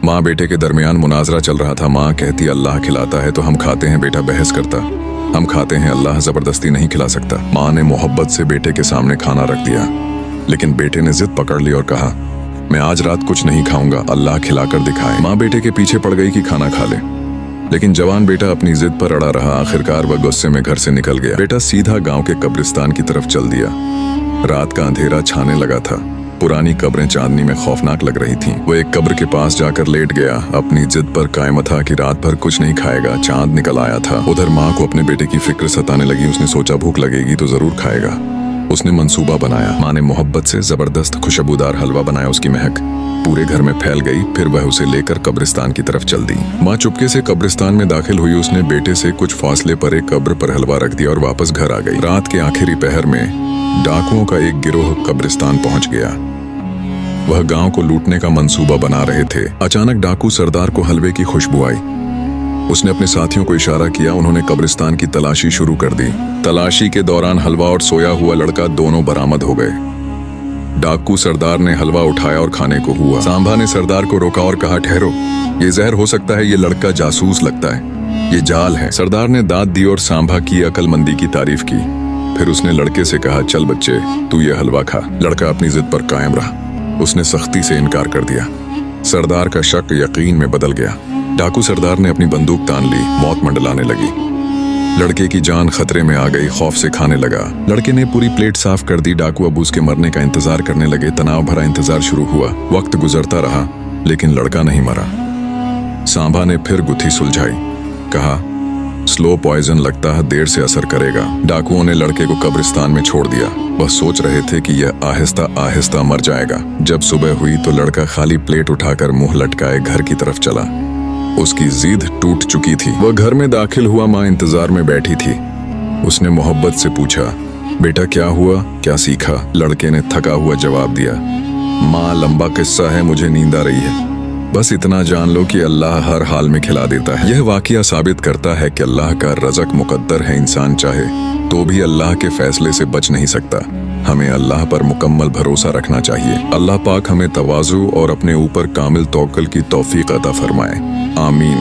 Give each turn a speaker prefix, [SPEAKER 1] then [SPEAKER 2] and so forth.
[SPEAKER 1] माँ बेटे के दरमियान मुनाजरा चल रहा था। माँ कहती अल्लाह खिलाता है तो हम खाते हैं, बेटा बहस करता हम खाते हैं, अल्लाह जबरदस्ती नहीं खिला सकता। माँ ने मोहब्बत से बेटे के सामने खाना रख दिया, लेकिन बेटे ने जिद पकड़ ली और कहा मैं आज रात कुछ नहीं खाऊंगा, अल्लाह खिलाकर दिखाए। माँ बेटे के पीछे पड़ गई कि खाना खा ले, लेकिन जवान बेटा अपनी जिद पर अड़ा रहा। आखिरकार वह गुस्से में घर से निकल गया। बेटा सीधा गांव के कब्रिस्तान की तरफ चल दिया। रात का अंधेरा छाने लगा था। पुरानी कब्रें चांदनी में खौफनाक लग रही थीं। वो एक कब्र के पास जाकर लेट गया। अपनी जिद पर कायम था कि रात भर कुछ नहीं खाएगा। चांद निकल आया था। उधर माँ को अपने बेटे की फिक्र सताने लगी। उसने सोचा भूख लगेगी तो जरूर खाएगा। उसने मंसूबा बनाया। माँ ने मोहब्बत से जबरदस्त खुशबूदार हलवा बनाया। उसकी महक पूरे घर में फैल गई। फिर वह उसे लेकर कब्रिस्तान की तरफ चल दी। माँ चुपके से कब्रिस्तान में दाखिल हुई। उसने बेटे से कुछ फासले पर एक कब्र पर हलवा रख दिया और वापस घर आ गई। रात के आखिरी पहर में डाकुओं का एक गिरोह कब्रिस्तान पहुंच गया। वह गांव को लूटने का मंसूबा बना रहे थे। अचानक डाकू सरदार को हलवे की खुशबू आई। उसने अपने साथियों को इशारा किया। उन्होंने कब्रिस्तान की तलाशी शुरू कर दी। तलाशी के दौरान हलवा और सोया हुआ लड़का दोनों बरामद हो गए। डाकू सरदार ने हलवा उठाया और खाने को हुआ। सांभा ने सरदार को रोका और कहा ठहरो, ये जहर हो सकता है, ये लड़का जासूस लगता है, ये जाल है। सरदार ने दाद दी और सांभा की अक्लमंदी की तारीफ की। फिर उसने लड़के से कहा चल बच्चे तू ये हलवा खा। लड़का अपनी जिद पर कायम रहा। उसने सख्ती से इनकार कर दिया। सरदार का शक यकीन में बदल गया। डाकू सरदार ने अपनी बंदूक तान ली। मौत मंडलाने लगी। लड़के की जान खतरे में आ गई। खौफ से खाने लगा। लड़के ने पूरी प्लेट साफ कर दी। डाकू अब उसके मरने का इंतजार करने लगे। तनाव भरा इंतजार शुरू हुआ। वक्त गुजरता रहा, लेकिन लड़का नहीं मरा। सांभा ने फिर गुत्थी सुलझाई। कहा स्लो पॉइजन लगता है, देर से असर करेगा। डाकुओं ने लड़के को कब्रिस्तान में छोड़ दिया। वह सोच रहे थे कि यह आहिस्ता आहिस्ता मर जाएगा। जब सुबह हुई तो लड़का खाली प्लेट उठाकर मुंह लटकाए घर की तरफ चला। उसकी जिद टूट चुकी थी। वह घर में दाखिल हुआ। माँ इंतजार में बैठी थी। उसने मोहब्बत से पूछा बेटा क्या हुआ, क्या सीखा? लड़के ने थका हुआ जवाब दिया माँ लंबा किस्सा है, मुझे नींद आ रही है। बस इतना जान लो कि अल्लाह हर हाल में खिला देता है। यह वाकया साबित करता है कि अल्लाह का रज़क मुकद्दर है। इंसान चाहे तो भी अल्लाह के फैसले से बच नहीं सकता। हमें अल्लाह पर मुकम्मल भरोसा रखना चाहिए। अल्लाह पाक हमें तवाज़ु और अपने ऊपर कामिल तवक्कुल की तौफीक अता फरमाए। आमीन।